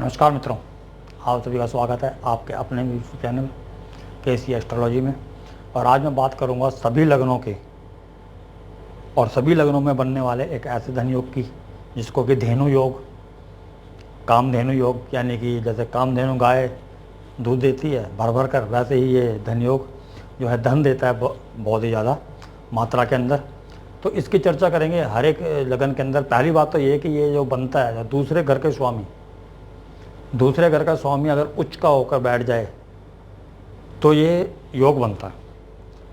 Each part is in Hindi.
नमस्कार मित्रों, आप सभी का स्वागत है आपके अपने यूट्यूब चैनल केसी एस्ट्रोलॉजी में। और आज मैं बात करूंगा सभी लग्नों के और सभी लग्नों में बनने वाले एक ऐसे धन योग की जिसको कि धेनु योग, कामधेनु योग, यानी कि जैसे कामधेनु गाय दूध देती है भर भर कर, वैसे ही ये धन योग जो है धन देता है बहुत ही ज़्यादा मात्रा के अंदर। तो इसकी चर्चा करेंगे हर एक लगन के अंदर। पहली बात तो ये कि ये जो बनता है, दूसरे घर का स्वामी अगर उच्च का होकर बैठ जाए तो ये योग बनता है।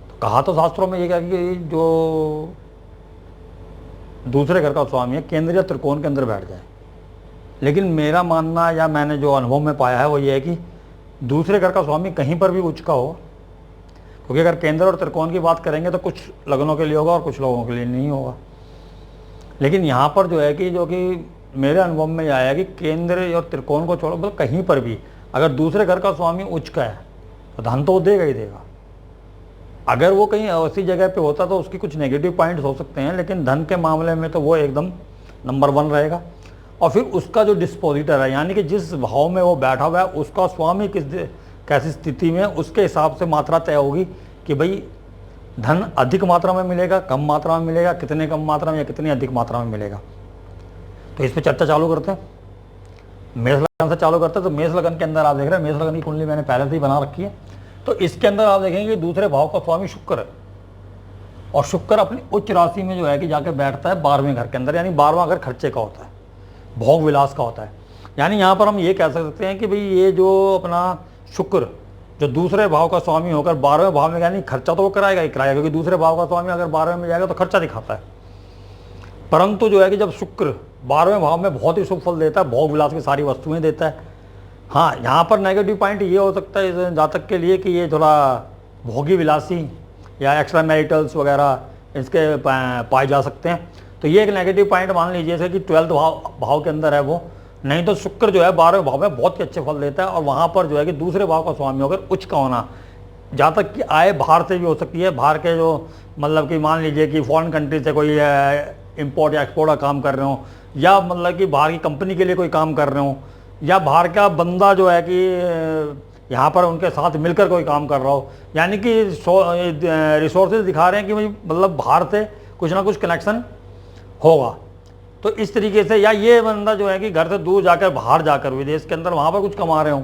तो कहा तो शास्त्रों में ये क्या कि जो दूसरे घर का स्वामी है केंद्रीय त्रिकोण के अंदर बैठ जाए, लेकिन मेरा मानना या मैंने जो अनुभव में पाया है वो ये है कि दूसरे घर का स्वामी कहीं पर भी उच्च का हो, क्योंकि अगर केंद्र और त्रिकोण की बात करेंगे तो कुछ लग्नों के लिए होगा और कुछ लोगों के लिए नहीं होगा। लेकिन यहाँ पर जो है कि जो कि मेरे अनुभव में यह आया कि केंद्र और त्रिकोण को छोड़ो, मतलब कहीं पर भी अगर दूसरे घर का स्वामी उच्च का है तो धन तो वो देगा ही देगा। अगर वो कहीं ऐसी जगह पे होता तो उसकी कुछ नेगेटिव पॉइंट्स हो सकते हैं, लेकिन धन के मामले में तो वो एकदम नंबर 1 रहेगा। और फिर उसका जो डिस्पोजिटर है, यानी कि जिस भाव में वो बैठा हुआ है उसका स्वामी कैसी स्थिति में, उसके हिसाब से मात्रा तय होगी कि भाई धन अधिक मात्रा में मिलेगा, कम मात्रा में मिलेगा, कितने कम मात्रा में या कितनी अधिक मात्रा में मिलेगा। तो इस पर चर्चा चालू करते हैं। मेष लगन से चालू करते हैं। तो मेष लगन के अंदर आप देख रहे हैं, मेष लगन की कुंडली मैंने पहले से ही बना रखी है। तो इसके अंदर आप देखेंगे दूसरे भाव का स्वामी शुक्र है, और शुक्र अपनी उच्च राशि में जो है कि जाके बैठता है 12वें घर के अंदर, यानी 12वां घर खर्चे का होता है, भोग विलास का होता है। यानी यहाँ पर हम ये कह सकते हैं कि भाई ये जो अपना शुक्र जो दूसरे भाव का स्वामी होकर 12वें भाव में, यानी खर्चा तो वो कराएगा ही कराएगा, क्योंकि दूसरे भाव का स्वामी अगर 12वें में जाएगा तो खर्चा दिखाता है। परंतु जो है कि जब शुक्र 12वें भाव में बहुत ही शुभ फल देता है, भोग विलास की सारी वस्तुएं देता है। हाँ, यहाँ पर नेगेटिव पॉइंट ये हो सकता है इस जातक के लिए कि ये थोड़ा भोगी विलासी या एक्स्ट्रा मैरिटल्स वगैरह इसके पाए जा सकते हैं। तो ये एक नेगेटिव पॉइंट मान लीजिए जैसे कि 12th भाव के अंदर है वो। नहीं तो शुक्र जो है 12वें भाव में बहुत ही अच्छे फल देता है, और वहाँ पर जो है कि दूसरे भाव का स्वामी होकर उच्च का होना, जहाँ तक कि आय बाहर से भी हो सकती है, बाहर के जो मतलब कि मान लीजिए कि फॉरेन कंट्री से कोई इंपोर्ट या एक्सपोर्ट का काम कर रहे हो, या मतलब कि बाहर की कंपनी के लिए कोई काम कर रहे हो, या बाहर का बंदा जो है कि यहाँ पर उनके साथ मिलकर कोई काम कर रहा हो, यानी कि रिसोर्सेज दिखा रहे हैं कि भाई मतलब बाहर से कुछ ना कुछ कनेक्शन होगा। तो इस तरीके से, या ये बंदा जो है कि घर से दूर जाकर बाहर जाकर विदेश के अंदर वहाँ पर कुछ कमा रहे हो,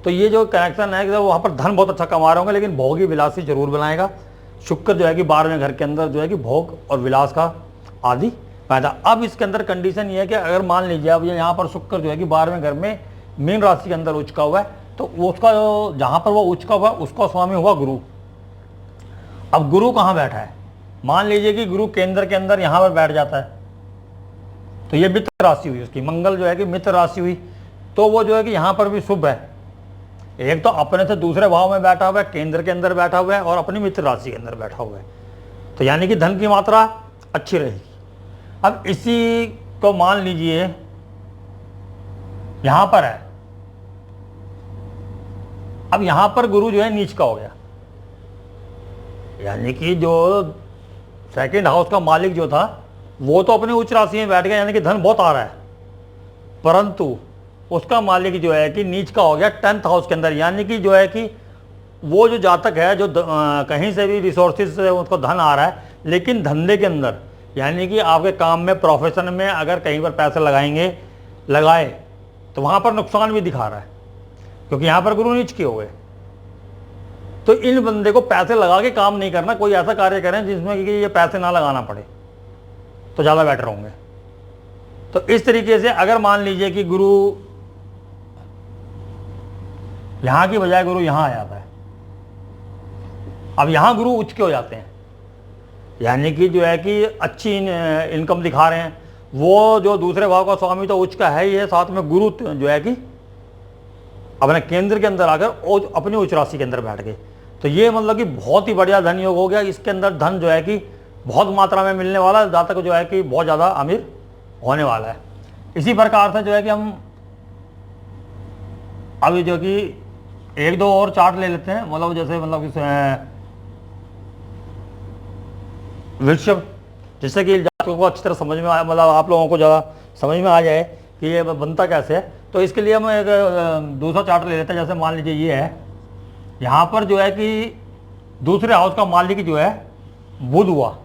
तो ये जो कनेक्शन है कि वहाँ पर धन बहुत अच्छा कमा रहे होंगे, लेकिन भोगी विलासी जरूर बनाएगा। शुक्र जो है कि 12वें घर के अंदर जो है कि भोग और विलास का आदि पैदा। अब इसके अंदर कंडीशन ये है कि अगर मान लीजिए अब ये यहाँ पर शुक्र जो है कि 12वें घर में मीन राशि के अंदर उच्च का हुआ है, तो उसका जहाँ पर वो उच्च का हुआ उसका स्वामी हुआ गुरु। अब गुरु कहाँ बैठा है, मान लीजिए कि गुरु केंद्र के अंदर यहाँ पर बैठ जाता है, तो ये मित्र राशि हुई उसकी, मंगल जो है कि मित्र राशि हुई, तो वो जो है कि यहाँ पर भी शुभ है। एक तो अपने से दूसरे भाव में बैठा हुआ है, केंद्र के अंदर बैठा हुआ है, और अपनी मित्र राशि के अंदर बैठा हुआ है, तो यानी कि धन की मात्रा अच्छी रहेगी। अब इसी को मान लीजिए यहां पर है, अब यहां पर गुरु जो है नीच का हो गया, यानी कि जो सेकंड हाउस का मालिक जो था वो तो अपनी उच्च राशि में बैठ गया, यानी कि धन बहुत आ रहा है, परंतु उसका मालिक जो है कि नीच का हो गया 10th हाउस के अंदर। यानी कि जो है कि वो जो जातक है जो कहीं से भी रिसोर्सेज से उसको धन आ रहा है, लेकिन धंधे के अंदर, यानी कि आपके काम में, प्रोफेशन में अगर कहीं पर पैसे लगाए तो वहाँ पर नुकसान भी दिखा रहा है, क्योंकि यहाँ पर गुरु नीच के हो गए। तो इन बंदे को पैसे लगा के काम नहीं करना, कोई ऐसा कार्य करें जिसमें कि ये पैसे ना लगाना पड़े, तो ज़्यादा बेटर होंगे। तो इस तरीके से अगर मान लीजिए कि गुरु यहाँ की बजाय गुरु यहाँ आ जाता है, अब यहाँ गुरु उच्च के हो जाते हैं, यानी कि जो है कि अच्छी इनकम दिखा रहे हैं। वो जो दूसरे भाव का स्वामी तो उच्च का है ही है, साथ में गुरु जो है कि अपने केंद्र के अंदर आकर अपनी उच्च राशि के अंदर बैठ गए। तो ये मतलब कि बहुत ही बढ़िया धन योग हो गया। इसके अंदर धन जो है कि बहुत मात्रा में मिलने वाला है, जातक जो है कि बहुत ज़्यादा अमीर होने वाला है। इसी प्रकार से जो है कि हम अभी जो कि 1-2 और चार्ट ले लेते हैं, मतलब जैसे मतलब कि वृषभ, जिससे कि जातकों को अच्छी तरह समझ में आए, मतलब आप लोगों को ज़्यादा समझ में आ जाए कि ये बनता कैसे है। तो इसके लिए हम एक दूसरा चार्ट ले लेते हैं। जैसे मान लीजिए ये है, यहाँ पर जो है कि दूसरे हाउस का मालिक जो है बुध हुआ,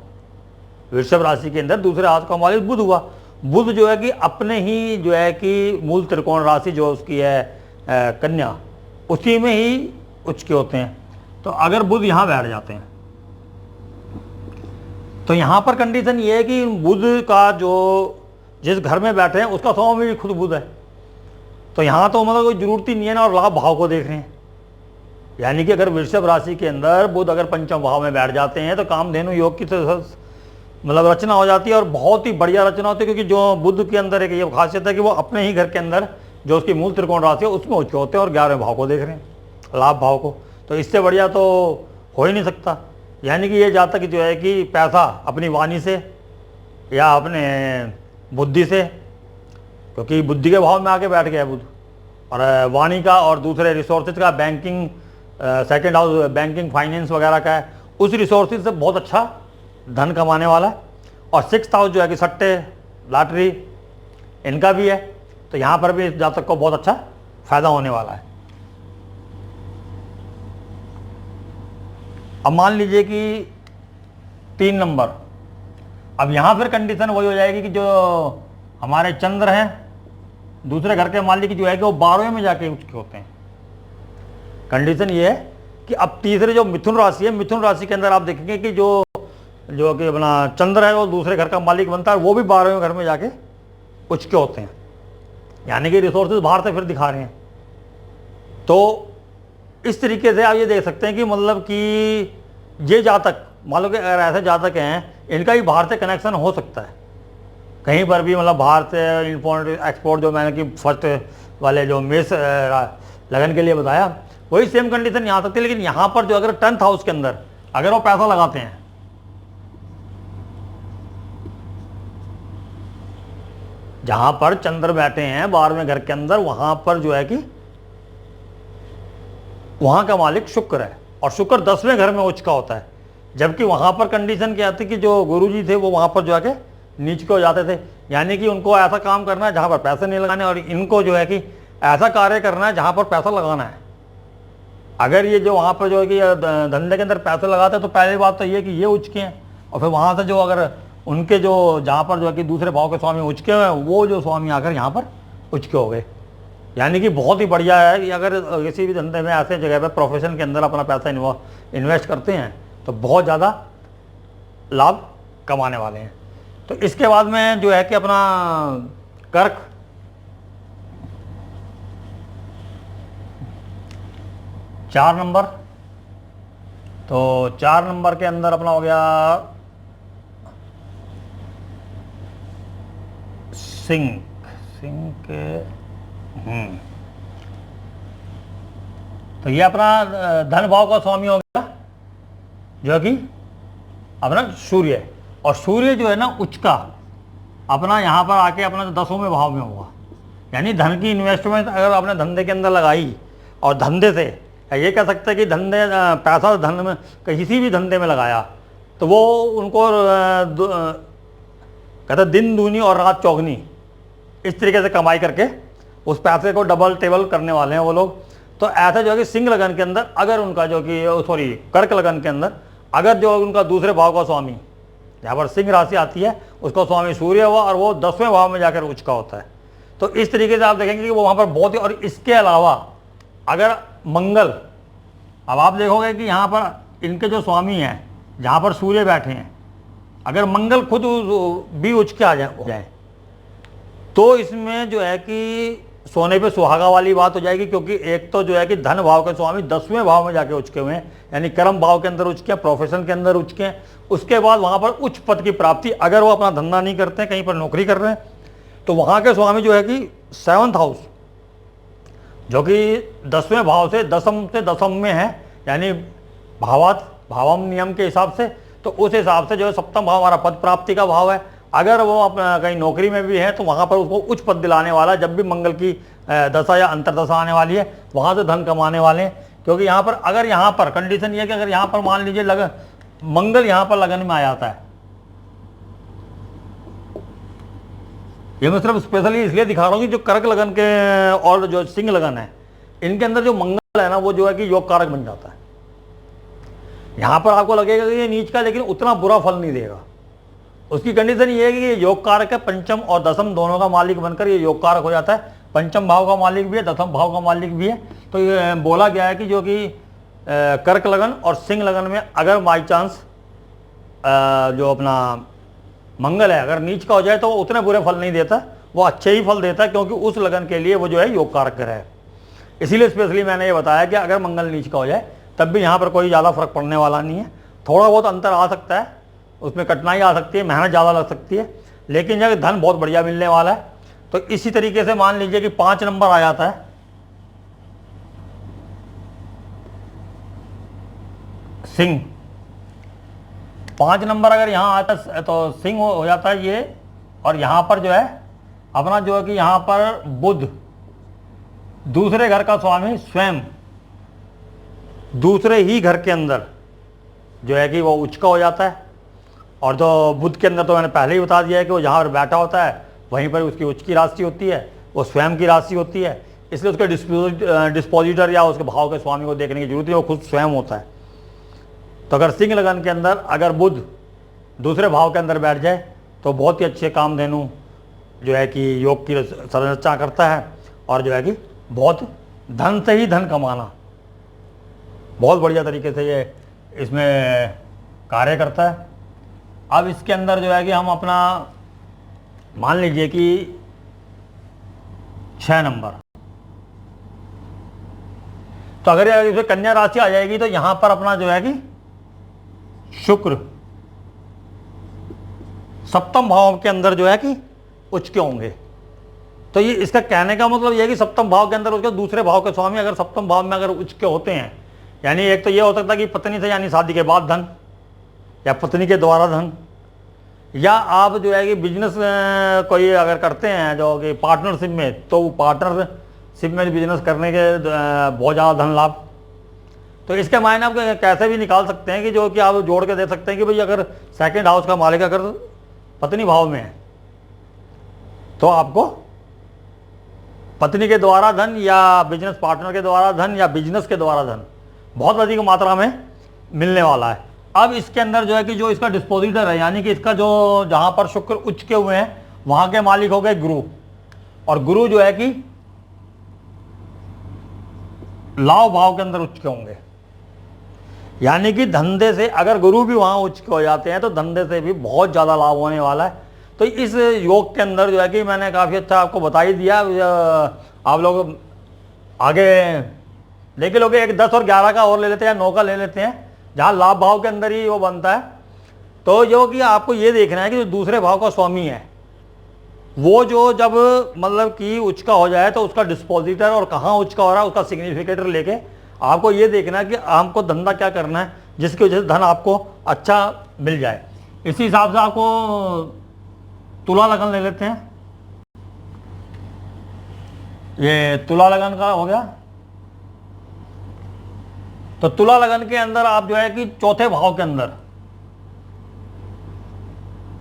वृषभ राशि के अंदर दूसरे हाउस का मालिक बुध हुआ। बुध जो है कि अपने ही जो है कि मूल त्रिकोण राशि जो उसकी है कन्या, उसी में ही उच्च के होते हैं। तो अगर बुध यहाँ बैठ जाते हैं तो यहाँ पर कंडीशन ये है कि बुध का जो जिस घर में बैठे हैं उसका स्वामी भी खुद बुध है। तो यहाँ तो मतलब कोई जरूरत ही नहीं है ना, और लाभ भाव को देख रहे हैं। यानी कि अगर वृषभ राशि के अंदर बुध अगर पंचम भाव में बैठ जाते हैं तो कामधेनु योग की तो मतलब रचना हो जाती है, और बहुत ही बढ़िया रचना होती है। क्योंकि जो बुध के अंदर एक ये खासियत है कि वो अपने ही घर के अंदर जो उसकी मूल त्रिकोण राशि है उसमें उच्च होते हैं और 11वें भाव को देख रहे हैं, लाभ भाव को। तो इससे बढ़िया तो हो ही नहीं सकता। यानी कि ये जातक जो है कि पैसा अपनी वाणी से या अपने बुद्धि से, क्योंकि बुद्धि के भाव में आके बैठ गया है बुध, और वाणी का और दूसरे रिसोर्सेज का, banking second house banking finance वगैरह का है, उस रिसोर्सेज से बहुत अच्छा धन कमाने वाला है। और 6th हाउस जो है कि सट्टे लॉटरी इनका भी है। तो यहाँ पर भी जातक को बहुत अच्छा फायदा होने वाला है। अब मान लीजिए कि 3 नंबर, अब यहाँ फिर कंडीशन वही हो जाएगी कि जो हमारे चंद्र हैं दूसरे घर के मालिक जो है कि वो 12वें में जाके उच्च होते हैं। कंडीशन ये है कि अब तीसरे जो मिथुन राशि है, मिथुन राशि के अंदर आप देखेंगे कि जो कि अपना चंद्र है वो दूसरे घर का मालिक बनता है, वो भी 12वें घर में जाके उच्च के होते हैं। यानी कि रिसोर्सेज बाहर से फिर दिखा रहे हैं। तो इस तरीके से आप ये देख सकते हैं कि मतलब कि ये जातक, मान लो कि अगर ऐसे जातक हैं इनका भी बाहर से कनेक्शन हो सकता है कहीं पर भी, मतलब बाहर से इम्पोर्ट एक्सपोर्ट, जो मैंने कि फर्स्ट वाले जो मेष लगन के लिए बताया वही सेम कंडीशन यहाँ सकती है। लेकिन यहाँ पर जो अगर 10th हाउस के अंदर अगर वो पैसा लगाते हैं, जहां पर चंद्र बैठे हैं 12वें घर के अंदर, वहां पर जो है कि वहां का मालिक शुक्र है, और शुक्र 10वें घर में उच्च का होता है। जबकि वहां पर कंडीशन क्या थी कि जो गुरुजी थे वो वहां पर जो आके नीच के हो जाते थे। यानी कि उनको ऐसा काम करना है जहां पर पैसे नहीं लगाने, और इनको जो है कि ऐसा कार्य करना है जहां पर पैसा लगाना है। अगर ये जो वहां पर जो है कि धंधे के अंदर पैसे लगाते हैं तो पहली बात तो ये कि ये उच्च के हैं, और फिर वहां से जो अगर उनके जो जहाँ पर जो है कि दूसरे भाव के स्वामी उच्च के हैं, वो जो स्वामी आकर यहाँ पर उच्च के हो गए। यानी कि बहुत ही बढ़िया है कि अगर किसी भी धंधे में ऐसे जगह पे प्रोफेशन के अंदर अपना पैसा इन्वेस्ट करते हैं तो बहुत ज़्यादा लाभ कमाने वाले हैं। तो इसके बाद में जो है कि अपना कर्क, चार नंबर, तो 4 नंबर के अंदर अपना हो गया सिंह के तो ये अपना धन भाव का स्वामी हो गया जो कि अपना सूर्य, और सूर्य जो है ना उच्च का अपना यहाँ पर आके अपना 10वें भाव में होगा। यानी धन की इन्वेस्टमेंट अगर आपने धंधे के अंदर लगाई, और धंधे से ये कह सकते हैं कि धंधे पैसा धन में किसी भी धंधे में लगाया तो वो उनको कहते दिन दूनी और रात चौगनी, इस तरीके से कमाई करके उस पैसे को डबल टेबल करने वाले हैं वो लोग। तो ऐसा जो है कि सिंह लगन के अंदर अगर उनका जो कि सॉरी कर्क लगन के अंदर अगर जो उनका दूसरे भाव का स्वामी, जहाँ पर सिंह राशि आती है उसका स्वामी सूर्य हुआ और वो 10वें भाव में जाकर उच्च का होता है। तो इस तरीके से आप देखेंगे कि वो वहाँ पर बहुत ही, और इसके अलावा अगर मंगल, अब आप देखोगे कि यहाँ पर इनके जो स्वामी हैं जहाँ पर सूर्य बैठे हैं, अगर मंगल खुद भी उच्च के आ जाए तो इसमें जो है कि सोने पे सुहागा वाली बात हो जाएगी। क्योंकि एक तो जो है कि धन भाव के स्वामी 10वें भाव में जाके उच्च के हुए हैं, यानी कर्म भाव के अंदर उच्च के, प्रोफेशन के अंदर उच्च के। उसके बाद वहाँ पर उच्च पद की प्राप्ति, अगर वो अपना धंधा नहीं करते हैं, कहीं पर नौकरी कर रहे हैं, तो वहाँ के स्वामी जो है कि 7th हाउस जो कि 10वें भाव से दसम में है, यानी भावम नियम के हिसाब से। तो उस हिसाब से जो है 7वां भाव हमारा पद प्राप्ति का भाव है। अगर वो अपना कहीं नौकरी में भी है तो वहाँ पर उसको उच्च पद दिलाने वाला, जब भी मंगल की दशा या अंतरदशा आने वाली है वहाँ से धन कमाने वाले हैं। क्योंकि यहाँ पर अगर यहाँ पर कंडीशन ये है कि अगर यहाँ पर मान लीजिए लगन मंगल यहाँ पर लगन में आ जाता है ये मैं सिर्फ स्पेशली इसलिए दिखा रहा हूँ कि जो कर्क लगन के और जो सिंह लगन है, इनके अंदर जो मंगल है ना, वो जो है कि योग कारक बन जाता है। यहाँ पर आपको लगेगा कि ये नीच का, लेकिन उतना बुरा फल नहीं देगा। उसकी कंडीशन ये है कि ये योग कारक है, पंचम और दसम दोनों का मालिक बनकर ये योग कारक हो जाता है। पंचम भाव का मालिक भी है, दसम भाव का मालिक भी है। तो ये बोला गया है कि जो कि कर्क लगन और सिंह लगन में अगर बाई चांस जो अपना मंगल है अगर नीच का हो जाए तो वो उतने बुरे फल नहीं देता, वो अच्छे ही फल देता है, क्योंकि उस लगन के लिए वो जो है योग कारक ग्रह है। इसीलिए स्पेशली मैंने ये बताया कि अगर मंगल नीच का हो जाए तब भी यहाँ पर कोई ज़्यादा फर्क पड़ने वाला नहीं है। थोड़ा बहुत अंतर आ सकता है, उसमें कठिनाई आ सकती है, मेहनत ज़्यादा लग सकती है, लेकिन यह धन बहुत बढ़िया मिलने वाला है। तो इसी तरीके से मान लीजिए कि 5 नंबर आ जाता है सिंह। 5 नंबर अगर यहाँ आता है तो सिंह हो जाता है ये। और यहाँ पर जो है अपना जो है कि यहाँ पर बुध, दूसरे घर का स्वामी स्वयं दूसरे ही घर के अंदर जो है कि वो उच्च का हो जाता है। और जो बुध के अंदर तो मैंने पहले ही बता दिया है कि वो जहाँ पर बैठा होता है वहीं पर उसकी उच्च की राशि होती है, वो स्वयं की राशि होती है, इसलिए उसके डिस्पोजिटर या उसके भाव के स्वामी को देखने की जरूरत है, वो खुद स्वयं होता है। तो अगर सिंह लगन के अंदर अगर बुध दूसरे भाव के अंदर बैठ जाए तो बहुत ही अच्छे कामधेनु जो है कि योग की संरचना करता है, और जो है कि बहुत धन से ही धन कमाना बहुत बढ़िया तरीके से ये इसमें कार्य करता है। अब इसके अंदर जो है कि हम अपना मान लीजिए कि 6 नंबर, तो अगर इसमें कन्या राशि आ जाएगी तो यहां पर अपना जो है कि शुक्र सप्तम भाव के अंदर जो है कि उच्च के होंगे। तो ये इसका कहने का मतलब ये है कि सप्तम भाव के अंदर उसके दूसरे भाव के स्वामी अगर सप्तम भाव में अगर उच्च के होते हैं, यानी एक तो ये हो सकता है कि पत्नी से यानी शादी के बाद धन, या पत्नी के द्वारा धन, या आप जो है कि बिजनेस कोई अगर करते हैं जो कि पार्टनरशिप में, तो पार्टनरशिप में बिजनेस करने के बहुत ज़्यादा धन लाभ। तो इसके मायने आप कैसे भी निकाल सकते हैं कि जो कि आप जोड़ के दे सकते हैं कि भाई अगर सेकंड हाउस का मालिक अगर पत्नी भाव में है तो आपको पत्नी के द्वारा धन या बिजनेस पार्टनर के द्वारा धन या बिजनेस के द्वारा धन बहुत अधिक मात्रा में मिलने वाला है। अब इसके अंदर जो है कि जो इसका डिस्पोजिटर है, यानी कि इसका जो जहां पर शुक्र उच्च के हुए हैं वहां के मालिक हो गए गुरु, और गुरु जो है कि लाभ भाव के अंदर उच्च के होंगे, यानी कि धंधे से अगर गुरु भी वहां उच्च के हो जाते हैं तो धंधे से भी बहुत ज़्यादा लाभ होने वाला है। तो इस योग के अंदर जो है कि मैंने काफ़ी अच्छा आपको बता ही दिया। आप लोग आगे देखे लोग 1, 10 और 11 का और ले लेते हैं, 9 का ले लेते हैं, जहाँ लाभ भाव के अंदर ही वो बनता है। तो जो कि आपको ये देखना है कि जो दूसरे भाव का स्वामी है वो जो जब मतलब कि उच्च का हो जाए तो उसका डिस्पोजिटर और कहाँ उच्च का हो रहा है उसका सिग्निफिकेटर लेके आपको ये देखना है कि आपको धंधा क्या करना है जिसकी वजह से धन आपको अच्छा मिल जाए। इसी हिसाब से आपको तुला लगन ले लेते हैं। ये तुला लगन का हो गया। तो तुला लगन के अंदर आप जो है कि चौथे भाव के अंदर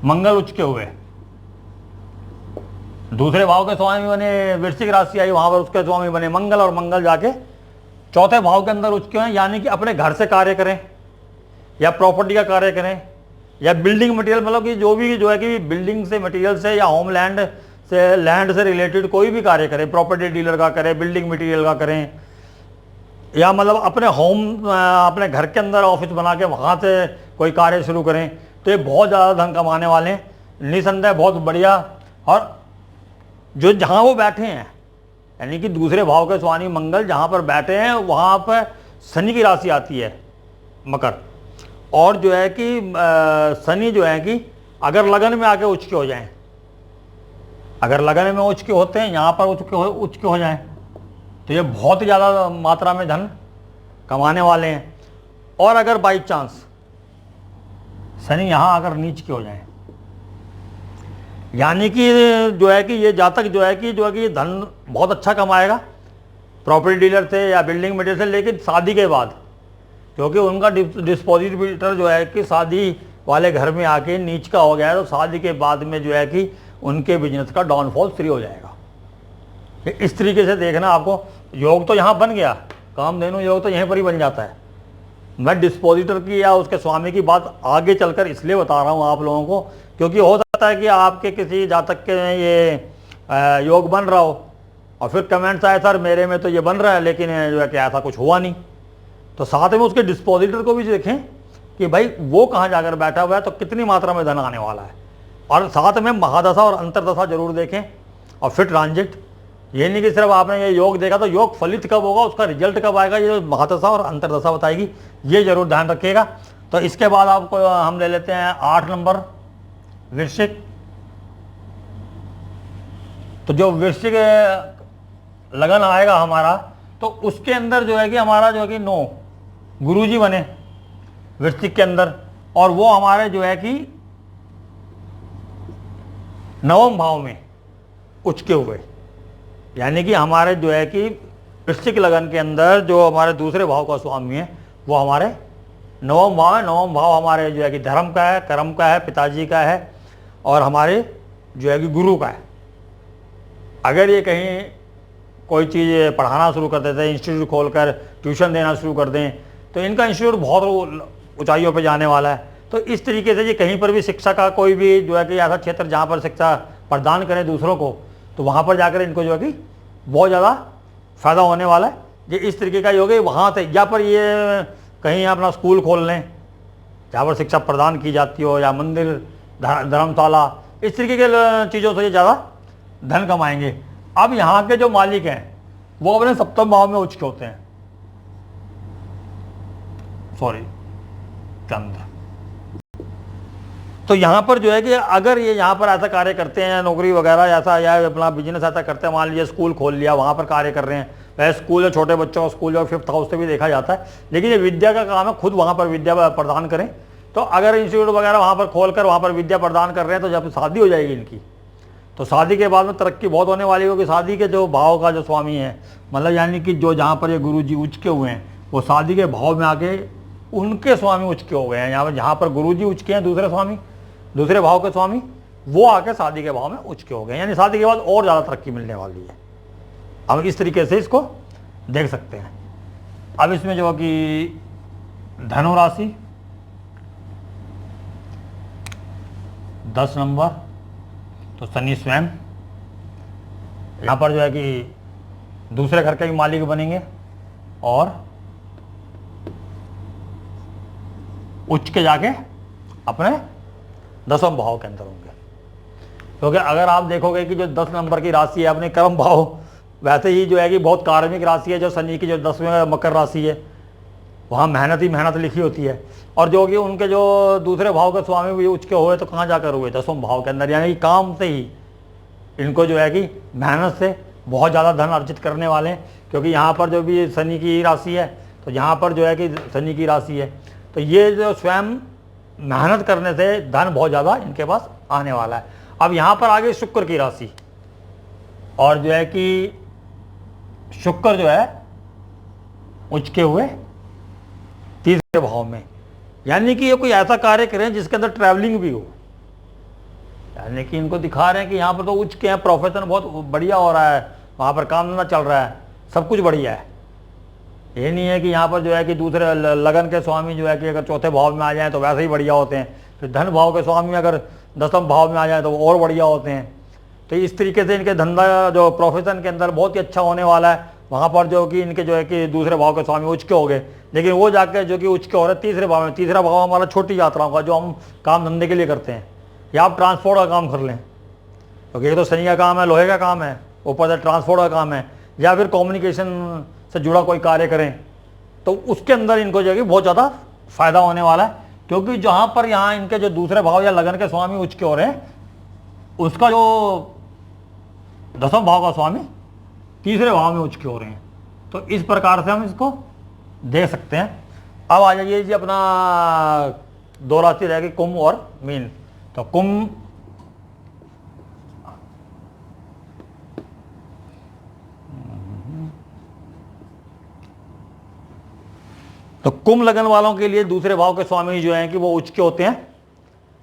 मंगल उच्च के हुए, दूसरे भाव के स्वामी बने वृश्चिक राशि आई, वहां पर उसके स्वामी बने मंगल, और मंगल जाके चौथे भाव के अंदर उच्च के हैं, यानी कि अपने घर से कार्य करें या प्रॉपर्टी का कार्य करें या बिल्डिंग मटेरियल, मतलब कि जो भी जो है कि बिल्डिंग से मटेरियल से या होम लैंड से रिलेटेड कोई भी कार्य करें, प्रॉपर्टी डीलर का करें, बिल्डिंग मटेरियल का करें, या मतलब अपने अपने घर के अंदर ऑफिस बना के वहाँ से कोई कार्य शुरू करें, तो ये बहुत ज़्यादा धन कमाने वाले हैं निसंदेह, बहुत बढ़िया। और जो जहाँ वो बैठे हैं यानी कि दूसरे भाव के स्वामी मंगल जहाँ पर बैठे हैं वहाँ पर शनि की राशि आती है मकर, और जो है कि शनि जो है कि अगर लगन में आके उच्च के हो जाएं, अगर लगन में उच्च के होते हैं यहाँ पर उच्च के हो जाएं तो ये बहुत ही ज़्यादा मात्रा में धन कमाने वाले हैं। और अगर बाई चांस शनि यहाँ अगर नीच के हो जाएं, यानी कि जो है कि ये जातक जो है कि धन बहुत अच्छा कमाएगा प्रॉपर्टी डीलर से या बिल्डिंग मटेरियल से, लेकिन शादी के बाद क्योंकि उनका डिस्पोजिटर जो है कि शादी वाले घर में आके नीच का हो गया है, तो शादी के बाद में जो है कि उनके बिजनेस का डाउनफॉल शुरू हो जाएगा। इस तरीके से देखना आपको, योग तो यहाँ बन गया, कामधेनु योग तो यहीं पर ही बन जाता है। मैं डिस्पोजिटर की या उसके स्वामी की बात आगे चलकर इसलिए बता रहा हूँ आप लोगों को, क्योंकि हो सकता है कि आपके किसी जातक के ये योग बन रहा हो और फिर कमेंट्स आए सर मेरे में तो ये बन रहा है लेकिन जो है कि ऐसा कुछ हुआ नहीं। तो साथ में उसके डिस्पोजिटर को भी देखें कि भाई वो कहाँ जाकर बैठा हुआ है, तो कितनी मात्रा में धन आने वाला है। और साथ में महादशा और अंतरदशा जरूर देखें और फिर ट्रांजिट। ये नहीं कि सिर्फ आपने ये योग देखा तो योग फलित कब होगा, उसका रिजल्ट कब आएगा, ये महादशा और अंतरदशा बताएगी, ये जरूर ध्यान रखिएगा। तो इसके बाद आपको हम ले लेते हैं 8 नंबर वृश्चिक। तो जो वृश्चिक लगन आएगा हमारा, तो उसके अंदर जो है कि हमारा जो है कि 9 गुरुजी बने वृश्चिक के अंदर, और वो हमारे जो है कि 9वें भाव में उचके हुए, यानी कि हमारे जो है कि वृश्चिक लगन के अंदर जो हमारे दूसरे भाव का स्वामी है वो हमारे 9वां भाव है। 9वां भाव हमारे जो है कि धर्म का है, कर्म का है, पिताजी का है और हमारे जो है कि गुरु का है। अगर ये कहीं कोई चीज़ पढ़ाना शुरू कर देते हैं, इंस्टीट्यूट खोलकर ट्यूशन देना शुरू कर दें, तो इनका इंस्टीट्यूट बहुत ऊंचाइयों पे जाने वाला है। तो इस तरीके से ये कहीं पर भी शिक्षा का कोई भी जो है कि ऐसा क्षेत्र जहाँ पर शिक्षा प्रदान करें दूसरों को, तो वहाँ पर जाकर इनको जो है कि बहुत ज़्यादा फ़ायदा होने वाला है। ये इस तरीके का योग है, वहाँ से या पर ये कहीं अपना स्कूल खोल लें जहाँ पर शिक्षा प्रदान की जाती हो, या मंदिर, धर्मशाला, इस तरीके के चीज़ों से ये ज़्यादा धन कमाएंगे। अब यहाँ के जो मालिक हैं वो अपने 7वें भाव में उच्च होते हैं, चंद्र। तो यहाँ पर जो है कि अगर ये यहाँ पर ऐसा कार्य करते हैं, नौकरी वगैरह ऐसा या अपना बिजनेस ऐसा करते हैं, मान लीजिए स्कूल खोल लिया, वहाँ पर कार्य कर रहे हैं, वैसे स्कूल है छोटे बच्चों का स्कूल जो 5th हाउस से भी देखा जाता है, लेकिन ये विद्या का काम है, खुद वहाँ पर विद्या प्रदान करें। तो अगर इंस्टीट्यूट वगैरह वहाँ पर खोल कर वहाँ पर विद्या प्रदान कर रहे हैं, तो जब शादी हो जाएगी इनकी, तो शादी के बाद में तरक्की बहुत होने वाली होगी। शादी के जो भाव का जो स्वामी है, मतलब यानी कि जो जहाँ पर ये गुरु जी उचके हुए हैं, वो शादी के भाव में आके उनके स्वामी उचके हो गए हैं। यहाँ पर जहाँ पर गुरु जी उचके हैं, दूसरे स्वामी, दूसरे भाव के स्वामी, वो आके शादी के भाव में उचके हो गए, यानी शादी के बाद और ज़्यादा तरक्की मिलने वाली है। अब इस तरीके से इसको देख सकते हैं। अब इसमें जो कि धनु राशि 10 नंबर, तो शनि स्वयं यहाँ पर जो है कि दूसरे घर के भी मालिक बनेंगे और उच्च के जाके अपने 10वें भाव के अंदर होंगे। क्योंकि अगर आप देखोगे कि जो 10 नंबर की राशि है अपने कर्म भाव, वैसे ही जो है कि बहुत कार्मिक राशि है। जो शनि की जो 10वें मकर राशि है, वहाँ मेहनत ही मेहनत लिखी होती है। और जो कि उनके जो दूसरे भाव के स्वामी भी उच्च के हुए, तो कहाँ जाकर हुए 10वें भाव के अंदर, यानी कि काम से ही इनको जो है कि मेहनत से बहुत ज़्यादा धन अर्जित करने वाले हैं। क्योंकि यहाँ पर जो भी शनि की राशि है, तो यहाँ पर जो है कि शनि की राशि है, तो ये जो स्वयं मेहनत करने से धन बहुत ज़्यादा इनके पास आने वाला है। अब यहाँ पर आगे शुक्र की राशि, और जो है कि शुक्र जो है उचके हुए तीसरे भाव में, यानी कि ये कोई ऐसा कार्य करें जिसके अंदर ट्रैवलिंग भी हो। यानी कि इनको दिखा रहे हैं कि यहाँ पर तो उच्च के हैं, प्रोफेशन बहुत बढ़िया हो रहा है, वहाँ पर काम धंधा चल रहा है, सब कुछ बढ़िया है। ये नहीं है कि यहाँ पर जो है कि दूसरे लगन के स्वामी जो है कि अगर चौथे भाव में आ जाएं तो वैसे ही बढ़िया होते हैं, फिर धन भाव के स्वामी अगर 10वें भाव में आ जाए तो वो और बढ़िया होते हैं। तो इस तरीके से इनके धंधा जो प्रोफेशन के अंदर बहुत ही अच्छा होने वाला है। वहाँ पर जो कि इनके जो है कि दूसरे भाव के स्वामी उच्च के हो गए, लेकिन वो जाकर जो कि उच्च के हो रहे तीसरे भाव में। तीसरा भाव हमारा छोटी यात्राओं का, जो हम काम धंधे के लिए करते हैं, या आप ट्रांसपोर्ट का काम कर लें, क्योंकि ये तो शनि का काम है, लोहे का काम है, ऊपर से ट्रांसपोर्ट का काम है, या फिर कम्युनिकेशन से जुड़ा कोई कार्य करें, तो उसके अंदर इनको जो है कि बहुत ज़्यादा फायदा होने वाला है। क्योंकि जहाँ पर यहाँ इनके जो दूसरे भाव या लगन के स्वामी उच्च के हो रहे हैं, उसका जो 10वें भाव का स्वामी तीसरे भाव में उच्च के हो रहे हैं। तो इस प्रकार से हम इसको देख सकते हैं। अब आ जाइए जी, अपना 2 राशि रहेगी कुंभ और मीन। तो कुंभ लगन वालों के लिए दूसरे भाव के स्वामी जो हैं कि वो उच्च के होते हैं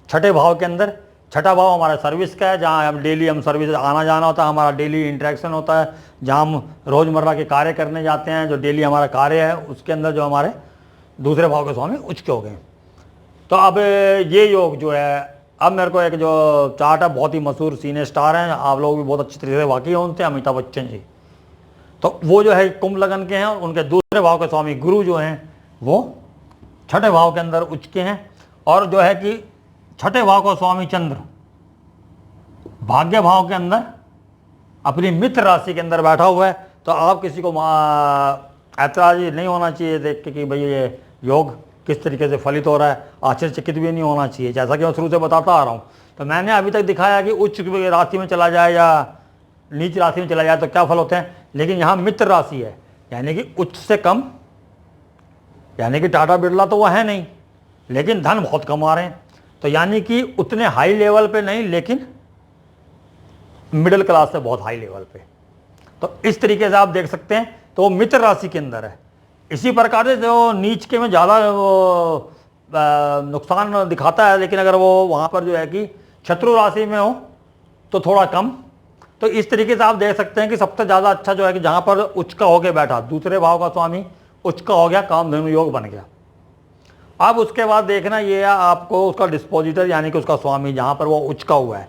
6ठे भाव के अंदर। छठा भाव हमारा सर्विस का है, जहाँ हम डेली हम सर्विस आना जाना होता है, हमारा डेली इंटरेक्शन होता है, जहाँ हम रोज़मर्रा के कार्य करने जाते हैं, जो डेली हमारा कार्य है उसके अंदर जो हमारे दूसरे भाव के स्वामी उच्च के हो गए। तो अब ये योग जो है, अब मेरे को एक जो चार्ट है, बहुत ही मशहूर सिने स्टार हैं, आप लोग भी बहुत अच्छी तरीके से वाकई हो उनसे, अमिताभ बच्चन जी। तो वो जो है कुंभ लगन के हैं और उनके दूसरे भाव के स्वामी गुरु जो हैं वो छठे भाव के अंदर उच्च के हैं। और जो है कि छठे भाव का स्वामी चंद्र भाग्य भाव के अंदर अपनी मित्र राशि के अंदर बैठा हुआ है। तो आप किसी को ऐतराज नहीं होना चाहिए देख के कि भाई ये योग किस तरीके से फलित हो रहा है, आश्चर्यचकित भी नहीं होना चाहिए। जैसा कि मैं शुरू से बताता आ रहा हूँ, तो मैंने अभी तक दिखाया कि उच्च राशि में चला जाए या नीच राशि में चला जाए तो क्या फल होते हैं, लेकिन यहाँ मित्र राशि है, यानी कि उच्च से कम, यानी कि टाटा बिरला तो वह है नहीं, लेकिन धन बहुत कमा रहे हैं। तो यानी कि उतने हाई लेवल पे नहीं, लेकिन मिडिल क्लास से बहुत हाई लेवल पे। तो इस तरीके से आप देख सकते हैं, तो वो मित्र राशि के अंदर है। इसी प्रकार से जो नीच के में ज़्यादा नुकसान दिखाता है, लेकिन अगर वो वहाँ पर जो है कि शत्रु राशि में हो तो थोड़ा कम। तो इस तरीके से आप देख सकते हैं कि सबसे ज़्यादा अच्छा जो है कि जहाँ पर उच्च का होके बैठा, दूसरे भाव का स्वामी उच्च का हो गया, कामधेनु योग बन गया। अब उसके बाद देखना ये है आपको उसका डिस्पोजिटर, यानी कि उसका स्वामी जहाँ पर वो उच्च का हुआ है,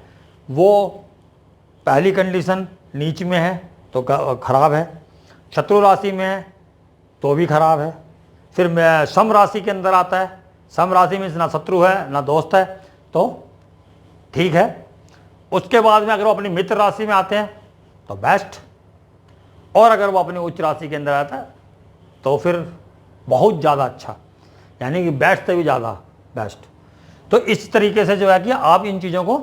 वो पहली कंडीशन नीच में है तो खराब है, शत्रु राशि में है तो भी खराब है। फिर सम राशि के अंदर आता है, सम राशि में ना शत्रु है ना दोस्त है तो ठीक है। उसके बाद में अगर वो अपनी मित्र राशि में आते हैं तो बेस्ट, और अगर वो अपनी उच्च राशि के अंदर आता है तो फिर बहुत ज़्यादा अच्छा, यानी कि बेस्ट से भी ज़्यादा बेस्ट। तो इस तरीके से जो है कि आप इन चीज़ों को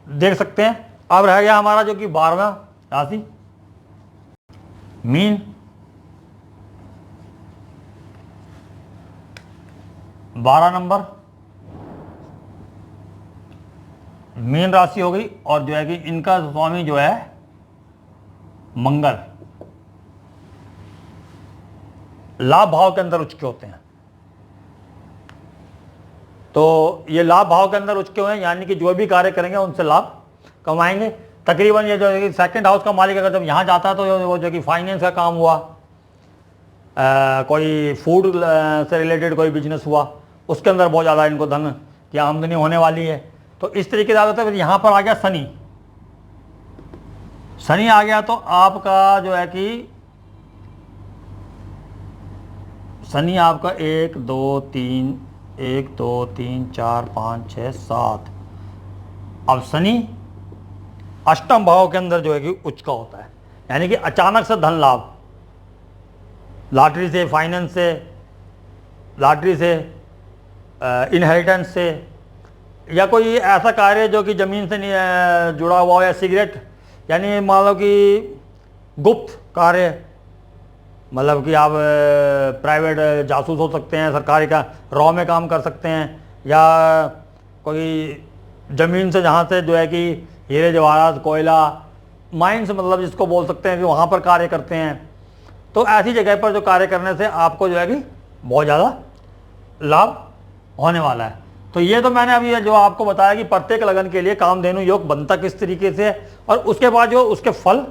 देख सकते हैं। अब रह गया हमारा जो कि 12वां राशि मीन। 12 नंबर मीन राशि हो गई, और जो है कि इनका स्वामी जो है मंगल, लाभ भाव के अंदर उच्च के होते हैं। तो ये लाभ भाव के अंदर उच्च के हुए हैं, यानी कि जो भी कार्य करेंगे उनसे लाभ कमाएंगे। तकरीबन ये जो है सेकंड हाउस का मालिक अगर जब यहाँ जाता है तो वो जो कि फाइनेंस का काम हुआ, कोई फूड से रिलेटेड कोई बिजनेस हुआ, उसके अंदर बहुत ज़्यादा इनको धन की आमदनी होने वाली है। तो इस तरीके से आता है। फिर यहाँ पर आ गया शनि, शनि आ गया तो आपका जो है कि शनि आपका 1 2 3 1 2 3 4 5 6 7। अब शनि अष्टम भाव के अंदर जो है कि उच्च का होता है, यानी कि अचानक से धन लाभ, लॉटरी से, फाइनेंस से, लॉटरी से, इनहेरिटेंस से, या कोई ऐसा कार्य जो कि ज़मीन से नहीं जुड़ा हुआ हो, या सिगरेट, यानी मान लो कि गुप्त कार्य, मतलब कि आप प्राइवेट जासूस हो सकते हैं, सरकारी का रॉ में काम कर सकते हैं, या कोई ज़मीन से जहाँ से जो है कि हीरे जवाहरात, कोयला, माइंस मतलब जिसको बोल सकते हैं कि वहाँ पर कार्य करते हैं। तो ऐसी जगह पर जो कार्य करने से आपको जो है कि बहुत ज़्यादा लाभ होने वाला है। तो ये तो मैंने अभी जो आपको बताया कि प्रत्येक लगन के लिए कामधेनु योग बनता किस तरीके से है, और उसके बाद जो उसके फल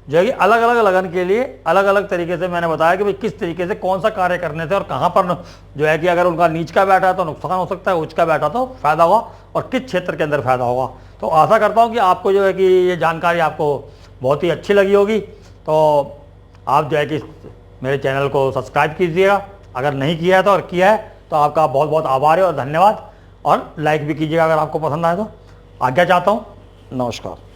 जो है कि अलग अलग लगन के लिए अलग अलग तरीके से मैंने बताया कि भाई किस तरीके से कौन सा कार्य करने से और कहाँ पर जो है कि अगर उनका नीच का बैठा है तो नुकसान हो सकता है, उच्च का बैठा तो फायदा होगा, और किस क्षेत्र के अंदर फायदा होगा। तो आशा करता हूँ कि आपको जो है कि ये जानकारी आपको बहुत ही अच्छी लगी होगी। तो आप जो है कि मेरे चैनल को सब्सक्राइब कीजिएगा, अगर नहीं किया है तो, और किया है तो आपका बहुत बहुत आभार है और धन्यवाद, और लाइक भी कीजिएगा अगर आपको पसंद आए तो। आज्ञा चाहता हूँ, नमस्कार।